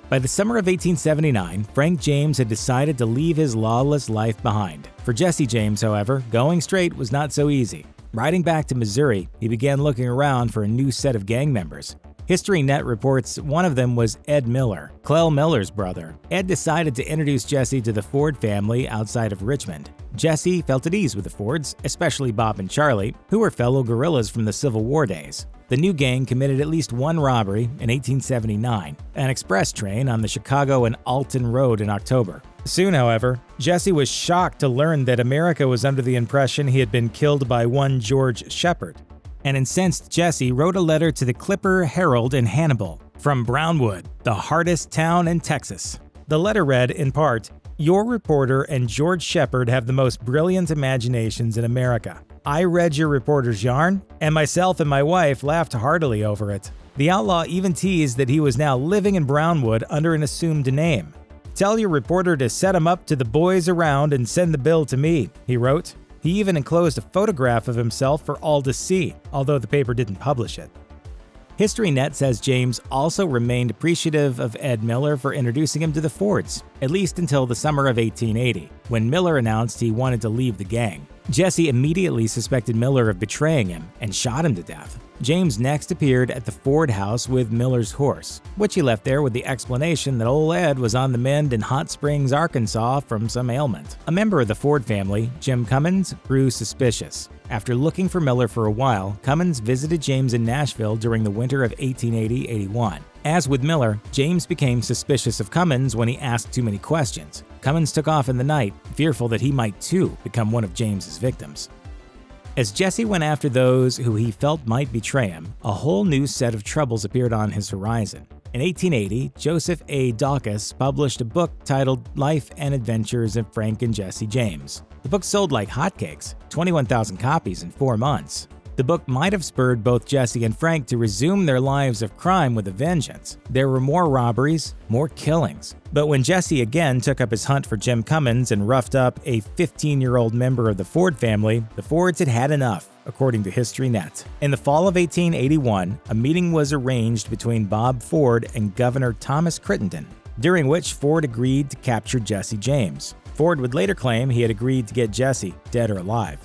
By the summer of 1879, Frank James had decided to leave his lawless life behind. For Jesse James, however, going straight was not so easy. Riding back to Missouri, he began looking around for a new set of gang members. HistoryNet reports one of them was Ed Miller, Clell Miller's brother. Ed decided to introduce Jesse to the Ford family outside of Richmond. Jesse felt at ease with the Fords, especially Bob and Charlie, who were fellow guerrillas from the Civil War days. The new gang committed at least one robbery in 1879, an express train on the Chicago and Alton Road in October. Soon, however, Jesse was shocked to learn that America was under the impression he had been killed by one George Shepard. An incensed Jesse wrote a letter to the Clipper Herald in Hannibal, from Brownwood, the hardest town in Texas. The letter read, in part, "Your reporter and George Shepard have the most brilliant imaginations in America. I read your reporter's yarn, and myself and my wife laughed heartily over it." The outlaw even teased that he was now living in Brownwood under an assumed name. "Tell your reporter to set him up to the boys around and send the bill to me," he wrote. He even enclosed a photograph of himself for all to see, although the paper didn't publish it. HistoryNet says James also remained appreciative of Ed Miller for introducing him to the Fords, at least until the summer of 1880, when Miller announced he wanted to leave the gang. Jesse immediately suspected Miller of betraying him and shot him to death. James next appeared at the Ford house with Miller's horse, which he left there with the explanation that old Ed was on the mend in Hot Springs, Arkansas from some ailment. A member of the Ford family, Jim Cummins, grew suspicious. After looking for Miller for a while, Cummins visited James in Nashville during the winter of 1880-81. As with Miller, James became suspicious of Cummins when he asked too many questions. Cummins took off in the night, fearful that he might too become one of James's victims. As Jesse went after those who he felt might betray him, a whole new set of troubles appeared on his horizon. In 1880, Joseph A. Dawkins published a book titled Life and Adventures of Frank and Jesse James. The book sold like hotcakes, 21,000 copies in 4 months. The book might have spurred both Jesse and Frank to resume their lives of crime with a vengeance. There were more robberies, more killings. But when Jesse again took up his hunt for Jim Cummins and roughed up a 15-year-old member of the Ford family, the Fords had had enough, according to HistoryNet. In the fall of 1881, a meeting was arranged between Bob Ford and Governor Thomas Crittenden, during which Ford agreed to capture Jesse James. Ford would later claim he had agreed to get Jesse, dead or alive.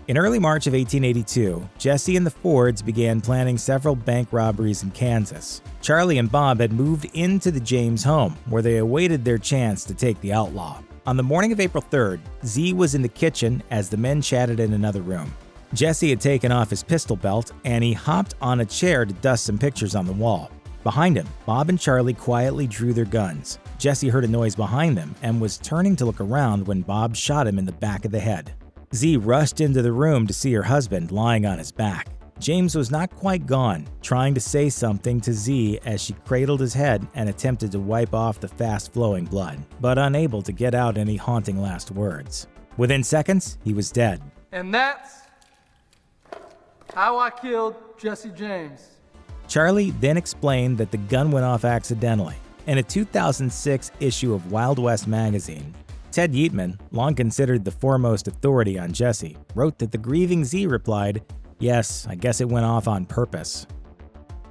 In early March of 1882, Jesse and the Fords began planning several bank robberies in Kansas. Charlie and Bob had moved into the James home, where they awaited their chance to take the outlaw. On the morning of April 3rd, Z was in the kitchen as the men chatted in another room. Jesse had taken off his pistol belt, and he hopped on a chair to dust some pictures on the wall. Behind him, Bob and Charlie quietly drew their guns. Jesse heard a noise behind them and was turning to look around when Bob shot him in the back of the head. Z rushed into the room to see her husband lying on his back. James was not quite gone, trying to say something to Z as she cradled his head and attempted to wipe off the fast-flowing blood, but unable to get out any haunting last words. Within seconds, he was dead. And that's how I killed Jesse James. Charlie then explained that the gun went off accidentally. In a 2006 issue of Wild West magazine, Ted Yeatman, long considered the foremost authority on Jesse, wrote that the grieving Z replied, "Yes, I guess it went off on purpose."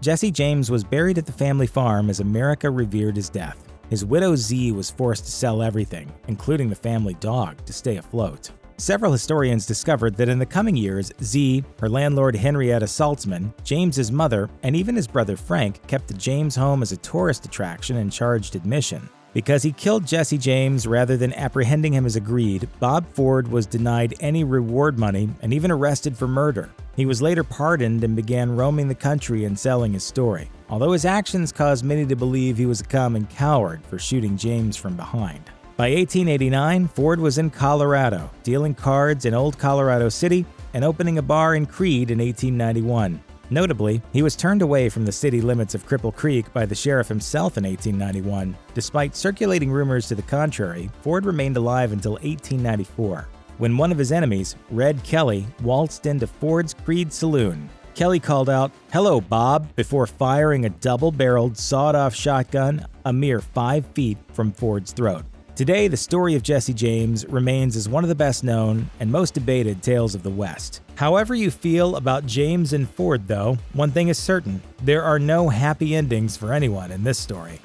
Jesse James was buried at the family farm as America revered his death. His widow Z was forced to sell everything, including the family dog, to stay afloat. Several historians discovered that in the coming years, Z, her landlord Henrietta Saltzman, James's mother, and even his brother Frank kept the James home as a tourist attraction and charged admission. Because he killed Jesse James rather than apprehending him as agreed, Bob Ford was denied any reward money and even arrested for murder. He was later pardoned and began roaming the country and selling his story, although his actions caused many to believe he was a common coward for shooting James from behind. By 1889, Ford was in Colorado, dealing cards in Old Colorado City and opening a bar in Creede in 1891. Notably, he was turned away from the city limits of Cripple Creek by the sheriff himself in 1891. Despite circulating rumors to the contrary, Ford remained alive until 1894, when one of his enemies, Red Kelly, waltzed into Ford's Creede saloon. Kelly called out, "Hello, Bob," before firing a double-barreled, sawed-off shotgun a mere 5 feet from Ford's throat. Today, the story of Jesse James remains as one of the best-known and most debated tales of the West. However you feel about James and Ford, though, one thing is certain: there are no happy endings for anyone in this story.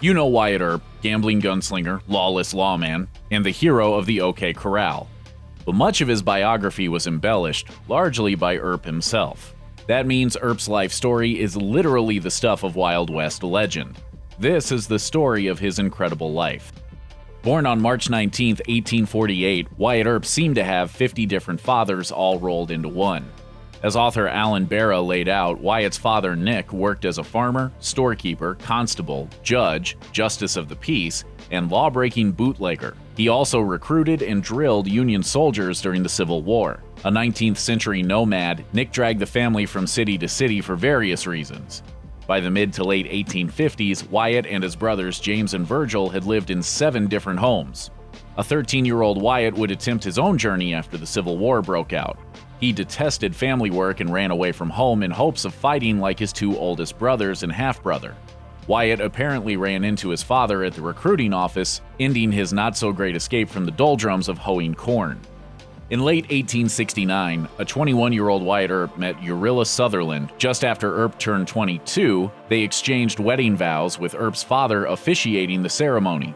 You know Wyatt Earp, gambling gunslinger, lawless lawman, and the hero of the OK Corral. But much of his biography was embellished, largely by Earp himself. That means Earp's life story is literally the stuff of Wild West legend. This is the story of his incredible life. Born on March 19, 1848, Wyatt Earp seemed to have 50 different fathers all rolled into one. As author Alan Barra laid out, Wyatt's father, Nick, worked as a farmer, storekeeper, constable, judge, justice of the peace, and law-breaking bootlegger. He also recruited and drilled Union soldiers during the Civil War. A 19th century nomad, Nick dragged the family from city to city for various reasons. By the mid to late 1850s, Wyatt and his brothers James and Virgil had lived in 7 different homes. A 13-year-old Wyatt would attempt his own journey after the Civil War broke out. He detested family work and ran away from home in hopes of fighting like his 2 oldest brothers and half-brother. Wyatt apparently ran into his father at the recruiting office, ending his not-so-great escape from the doldrums of hoeing corn. In late 1869, a 21-year-old Wyatt Earp met Urilla Sutherland. Just after Earp turned 22, they exchanged wedding vows, with Earp's father officiating the ceremony.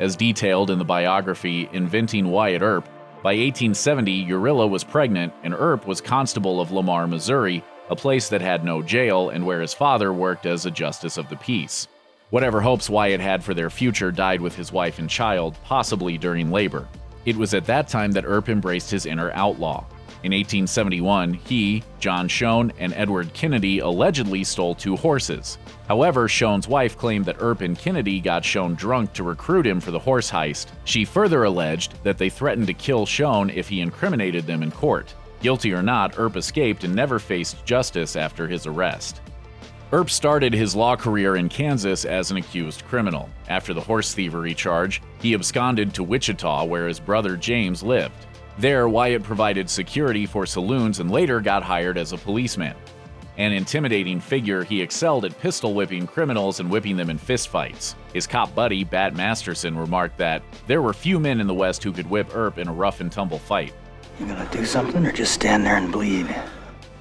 As detailed in the biography Inventing Wyatt Earp, by 1870, Urilla was pregnant and Earp was constable of Lamar, Missouri, a place that had no jail and where his father worked as a justice of the peace. Whatever hopes Wyatt had for their future died with his wife and child, possibly during labor. It was at that time that Earp embraced his inner outlaw. In 1871, he, John Schoen, and Edward Kennedy allegedly stole 2 horses. However, Schoen's wife claimed that Earp and Kennedy got Schoen drunk to recruit him for the horse heist. She further alleged that they threatened to kill Schoen if he incriminated them in court. Guilty or not, Earp escaped and never faced justice after his arrest. Earp started his law career in Kansas as an accused criminal. After the horse thievery charge, he absconded to Wichita, where his brother James lived. There, Wyatt provided security for saloons and later got hired as a policeman. An intimidating figure, he excelled at pistol whipping criminals and whipping them in fistfights. His cop buddy, Bat Masterson, remarked that there were few men in the West who could whip Earp in a rough-and-tumble fight. You gonna do something or just stand there and bleed?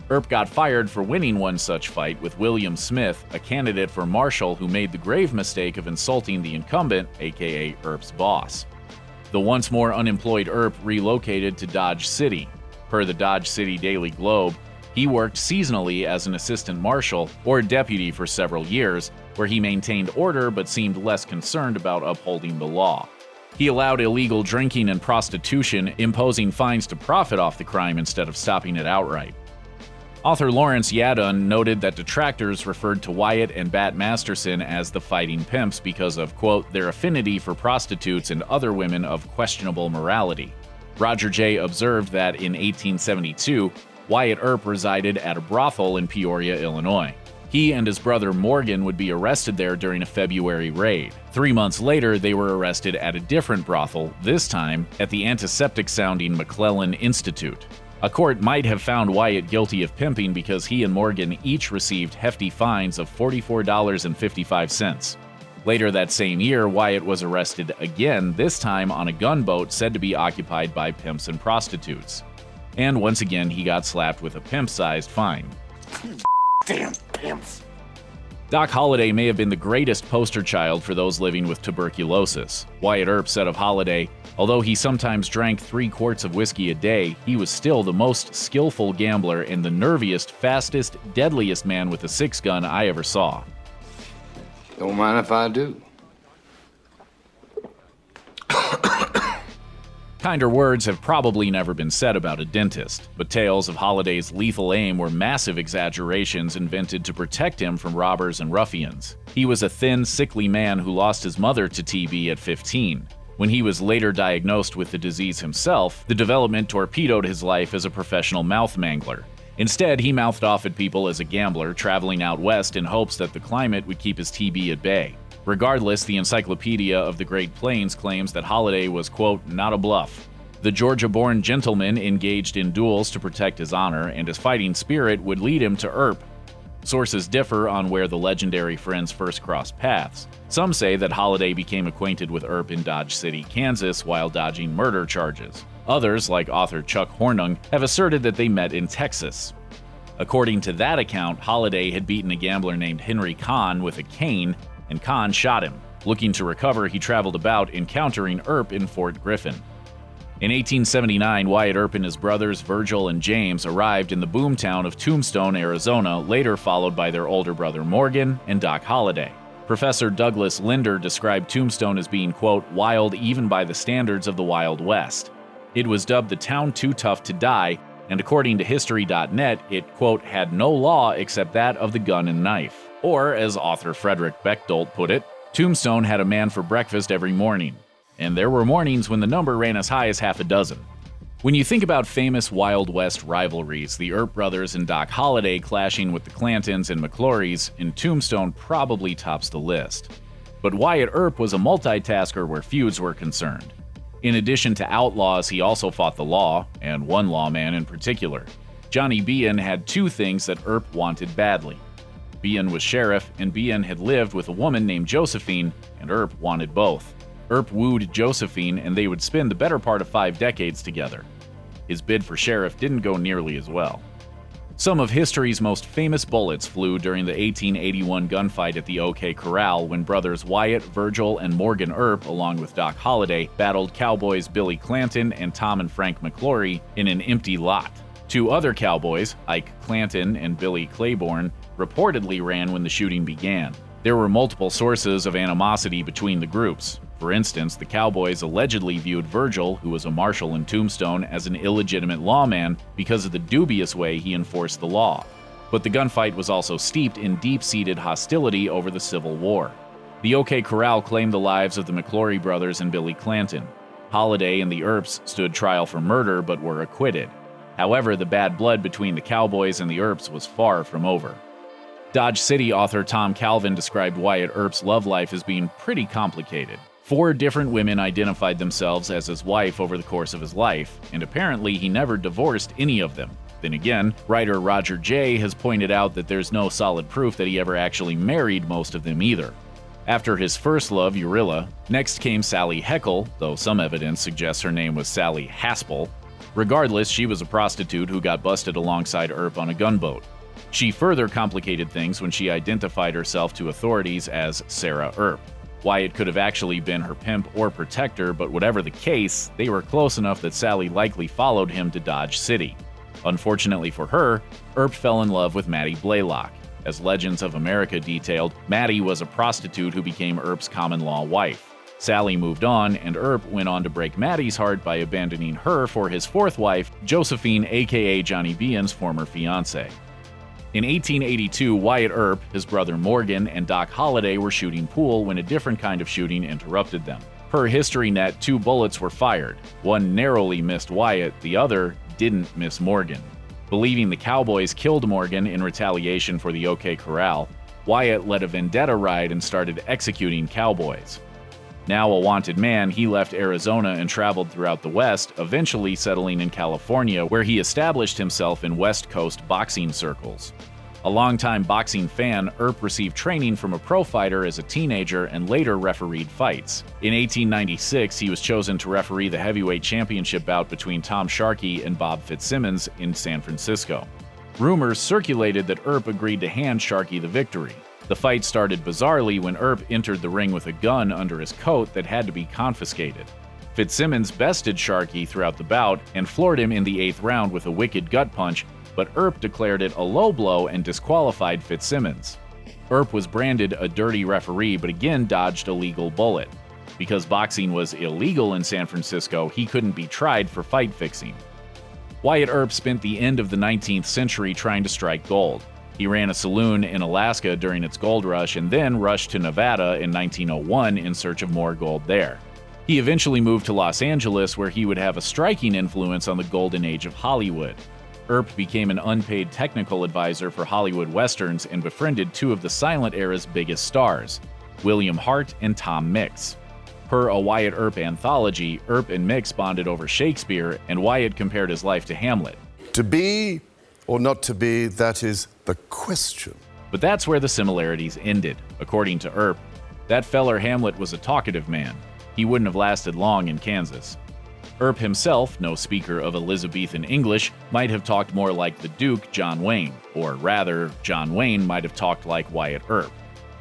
Earp got fired for winning one such fight with William Smith, a candidate for marshal who made the grave mistake of insulting the incumbent, aka Earp's boss. The once more unemployed Earp relocated to Dodge City. Per the Dodge City Daily Globe, he worked seasonally as an assistant marshal or deputy for several years, where he maintained order but seemed less concerned about upholding the law. He allowed illegal drinking and prostitution, imposing fines to profit off the crime instead of stopping it outright. Author Lawrence Yadun noted that detractors referred to Wyatt and Bat Masterson as the fighting pimps because of, quote, their affinity for prostitutes and other women of questionable morality. Roger J. observed that in 1872, Wyatt Earp resided at a brothel in Peoria, Illinois. He and his brother Morgan would be arrested there during a February raid. 3 months later, they were arrested at a different brothel, this time at the antiseptic-sounding McClellan Institute. A court might have found Wyatt guilty of pimping because he and Morgan each received hefty fines of $44.55. Later that same year, Wyatt was arrested again, this time on a gunboat said to be occupied by pimps and prostitutes. And once again, he got slapped with a pimp-sized fine. Damn pimps. Doc Holliday may have been the greatest poster child for those living with tuberculosis. Wyatt Earp said of Holliday, although he sometimes drank 3 quarts of whiskey a day, he was still the most skillful gambler and the nerviest, fastest, deadliest man with a 6-gun I ever saw. Don't mind if I do. Kinder words have probably never been said about a dentist, but tales of Holliday's lethal aim were massive exaggerations invented to protect him from robbers and ruffians. He was a thin, sickly man who lost his mother to TB at 15. When he was later diagnosed with the disease himself, the development torpedoed his life as a professional mouth mangler. Instead, he mouthed off at people as a gambler, traveling out west in hopes that the climate would keep his TB at bay. Regardless, the Encyclopedia of the Great Plains claims that Holliday was, quote, not a bluff. The Georgia-born gentleman engaged in duels to protect his honor, and his fighting spirit would lead him to Earp. Sources differ on where the legendary friends first crossed paths. Some say that Holliday became acquainted with Earp in Dodge City, Kansas, while dodging murder charges. Others, like author Chuck Hornung, have asserted that they met in Texas. According to that account, Holliday had beaten a gambler named Henry Kahn with a cane, and Kahn shot him. Looking to recover, he traveled about, encountering Earp in Fort Griffin. In 1879, Wyatt Earp and his brothers Virgil and James arrived in the boomtown of Tombstone, Arizona, later followed by their older brother Morgan and Doc Holliday. Professor Douglas Linder described Tombstone as being, quote, wild even by the standards of the Wild West. It was dubbed the town too tough to die, and according to History.net, it, quote, had no law except that of the gun and knife. Or, as author Frederick Bechtold put it, Tombstone had a man for breakfast every morning, and there were mornings when the number ran as high as half a dozen. When you think about famous Wild West rivalries, the Earp brothers and Doc Holliday clashing with the Clantons and McClurys, and Tombstone probably tops the list. But Wyatt Earp was a multitasker where feuds were concerned. In addition to outlaws, he also fought the law, and one lawman in particular. Johnny Behan had two things that Earp wanted badly. Behan was sheriff, and Behan had lived with a woman named Josephine, and Earp wanted both. Earp wooed Josephine, and they would spend the better part of 5 decades together. His bid for sheriff didn't go nearly as well. Some of history's most famous bullets flew during the 1881 gunfight at the OK Corral when brothers Wyatt, Virgil, and Morgan Earp, along with Doc Holliday, battled cowboys Billy Clanton and Tom and Frank McClory in an empty lot. 2 other cowboys, Ike Clanton and Billy Claiborne, reportedly ran when the shooting began. There were multiple sources of animosity between the groups. For instance, the cowboys allegedly viewed Virgil, who was a marshal in Tombstone, as an illegitimate lawman because of the dubious way he enforced the law. But the gunfight was also steeped in deep-seated hostility over the Civil War. The OK Corral claimed the lives of the McClory brothers and Billy Clanton. Holliday and the Earps stood trial for murder but were acquitted. However, the bad blood between the cowboys and the Earps was far from over. Dodge City author Tom Calvin described Wyatt Earp's love life as being pretty complicated. 4 different women identified themselves as his wife over the course of his life, and apparently he never divorced any of them. Then again, writer Roger J. has pointed out that there's no solid proof that he ever actually married most of them either. After his first love, Urilla, next came Sally Heckle, though some evidence suggests her name was Sally Haspel. Regardless, she was a prostitute who got busted alongside Earp on a gunboat. She further complicated things when she identified herself to authorities as Sarah Earp. Wyatt could have actually been her pimp or protector, but whatever the case, they were close enough that Sally likely followed him to Dodge City. Unfortunately for her, Earp fell in love with Mattie Blaylock. As Legends of America detailed, Mattie was a prostitute who became Earp's common-law wife. Sally moved on, and Earp went on to break Mattie's heart by abandoning her for his 4th wife, Josephine aka Johnny Behan's former fiancée. In 1882, Wyatt Earp, his brother Morgan, and Doc Holliday were shooting pool when a different kind of shooting interrupted them. Per HistoryNet, 2 bullets were fired. One narrowly missed Wyatt, the other didn't miss Morgan. Believing the cowboys killed Morgan in retaliation for the OK Corral, Wyatt led a vendetta ride and started executing cowboys. Now a wanted man, he left Arizona and traveled throughout the West, eventually settling in California, where he established himself in West Coast boxing circles. A longtime boxing fan, Earp received training from a pro fighter as a teenager and later refereed fights. In 1896, he was chosen to referee the heavyweight championship bout between Tom Sharkey and Bob Fitzsimmons in San Francisco. Rumors circulated that Earp agreed to hand Sharkey the victory. The fight started bizarrely when Earp entered the ring with a gun under his coat that had to be confiscated. Fitzsimmons bested Sharkey throughout the bout and floored him in the 8th round with a wicked gut punch, but Earp declared it a low blow and disqualified Fitzsimmons. Earp was branded a dirty referee but again dodged a legal bullet. Because boxing was illegal in San Francisco, he couldn't be tried for fight fixing. Wyatt Earp spent the end of the 19th century trying to strike gold. He ran a saloon in Alaska during its gold rush and then rushed to Nevada in 1901 in search of more gold there. He eventually moved to Los Angeles, where he would have a striking influence on the golden age of Hollywood. Earp became an unpaid technical advisor for Hollywood Westerns and befriended 2 of the silent era's biggest stars, William Hart and Tom Mix. Per a Wyatt Earp anthology, Earp and Mix bonded over Shakespeare, and Wyatt compared his life to Hamlet. To be or not to be, that is the question. But that's where the similarities ended. According to Earp, that feller Hamlet was a talkative man. He wouldn't have lasted long in Kansas. Earp himself, no speaker of Elizabethan English, might have talked more like the Duke John Wayne, or rather, John Wayne might have talked like Wyatt Earp.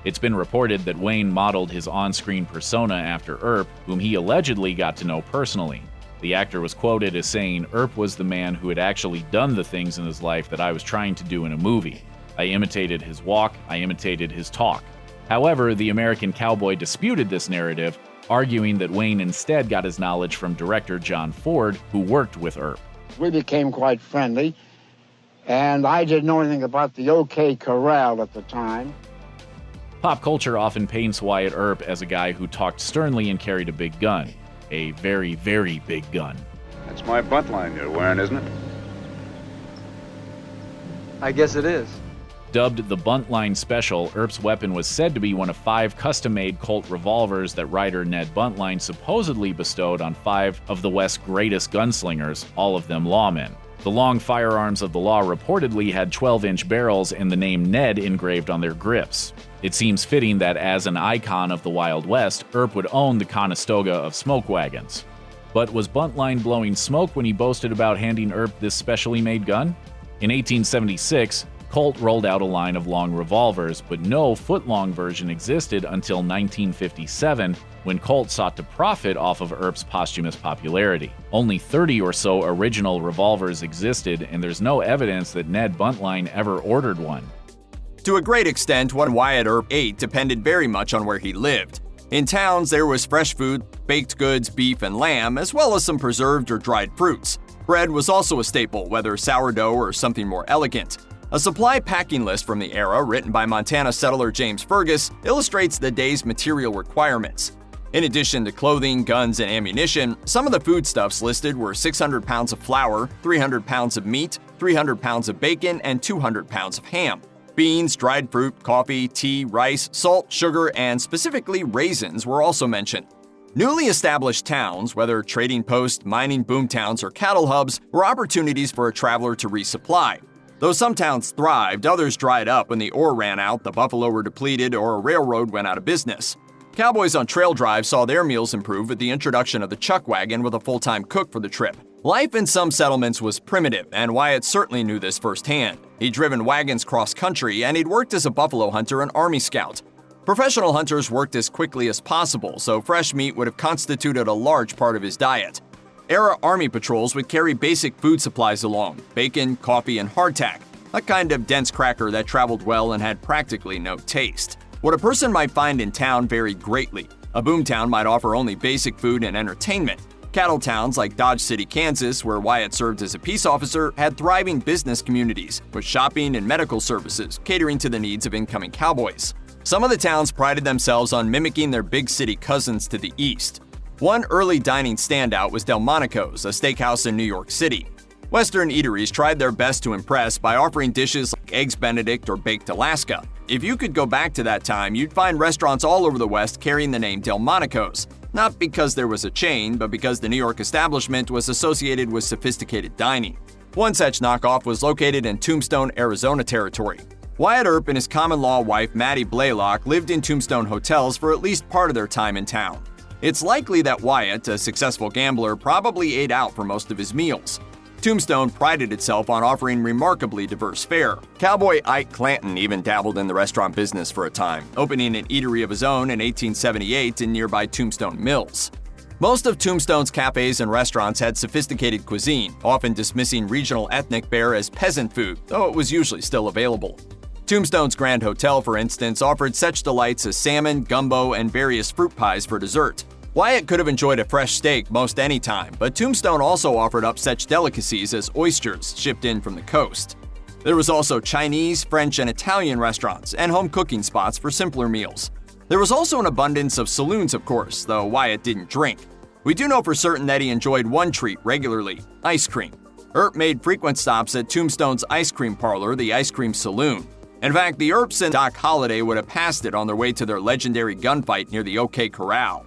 It's been reported that Wayne modeled his on-screen persona after Earp, whom he allegedly got to know personally. The actor was quoted as saying, "Earp was the man who had actually done the things in his life that I was trying to do in a movie. I imitated his walk, I imitated his talk." However, the American Cowboy disputed this narrative, arguing that Wayne instead got his knowledge from director John Ford, who worked with Earp. we became quite friendly. And I didn't know anything about the OK Corral at the time. Pop culture often paints Wyatt Earp as a guy who talked sternly and carried a big gun. A very, very big gun. That's my buntline you're wearing, isn't it? I guess it is. Dubbed the Buntline Special, Earp's weapon was said to be one of 5 custom-made Colt revolvers that writer Ned Buntline supposedly bestowed on 5 of the West's greatest gunslingers, all of them lawmen. The long firearms of the law reportedly had 12-inch barrels and the name Ned engraved on their grips. It seems fitting that as an icon of the Wild West, Earp would own the Conestoga of smoke wagons. But was Buntline blowing smoke when he boasted about handing Earp this specially made gun? In 1876, Colt rolled out a line of long revolvers, but no foot-long version existed until 1957, when Colt sought to profit off of Earp's posthumous popularity. Only 30 or so original revolvers existed, and there's no evidence that Ned Buntline ever ordered one. To a great extent, what Wyatt Earp ate depended very much on where he lived. In towns, there was fresh food, baked goods, beef, and lamb, as well as some preserved or dried fruits. Bread was also a staple, whether sourdough or something more elegant. A supply packing list from the era, written by Montana settler James Fergus, illustrates the day's material requirements. In addition to clothing, guns, and ammunition, some of the foodstuffs listed were 600 pounds of flour, 300 pounds of meat, 300 pounds of bacon, and 200 pounds of ham. Beans, dried fruit, coffee, tea, rice, salt, sugar, and specifically raisins were also mentioned. Newly established towns, whether trading posts, mining boomtowns, or cattle hubs, were opportunities for a traveler to resupply. Though some towns thrived, others dried up when the ore ran out, the buffalo were depleted, or a railroad went out of business. Cowboys on trail drives saw their meals improve with the introduction of the chuck wagon with a full-time cook for the trip. Life in some settlements was primitive, and Wyatt certainly knew this firsthand. He'd driven wagons cross-country, and he'd worked as a buffalo hunter and army scout. Professional hunters worked as quickly as possible, so fresh meat would have constituted a large part of his diet. Era Army patrols would carry basic food supplies along: bacon, coffee, and hardtack, a kind of dense cracker that traveled well and had practically no taste. What a person might find in town varied greatly. A boomtown might offer only basic food and entertainment. Cattle towns like Dodge City, Kansas, where Wyatt served as a peace officer, had thriving business communities, with shopping and medical services catering to the needs of incoming cowboys. Some of the towns prided themselves on mimicking their big city cousins to the east. One early dining standout was Delmonico's, a steakhouse in New York City. Western eateries tried their best to impress by offering dishes like Eggs Benedict or Baked Alaska. If you could go back to that time, you'd find restaurants all over the West carrying the name Delmonico's, not because there was a chain, but because the New York establishment was associated with sophisticated dining. One such knockoff was located in Tombstone, Arizona territory. Wyatt Earp and his common-law wife Mattie Blaylock lived in Tombstone hotels for at least part of their time in town. It's likely that Wyatt, a successful gambler, probably ate out for most of his meals. Tombstone prided itself on offering remarkably diverse fare. Cowboy Ike Clanton even dabbled in the restaurant business for a time, opening an eatery of his own in 1878 in nearby Tombstone Mills. Most of Tombstone's cafes and restaurants had sophisticated cuisine, often dismissing regional ethnic fare as peasant food, though it was usually still available. Tombstone's Grand Hotel, for instance, offered such delights as salmon, gumbo, and various fruit pies for dessert. Wyatt could have enjoyed a fresh steak most any time, but Tombstone also offered up such delicacies as oysters shipped in from the coast. There was also Chinese, French, and Italian restaurants, and home cooking spots for simpler meals. There was also an abundance of saloons, of course, though Wyatt didn't drink. We do know for certain that he enjoyed one treat regularly: ice cream. Earp made frequent stops at Tombstone's ice cream parlor, the Ice Cream Saloon. In fact, the Earps and Doc Holliday would have passed it on their way to their legendary gunfight near the OK Corral.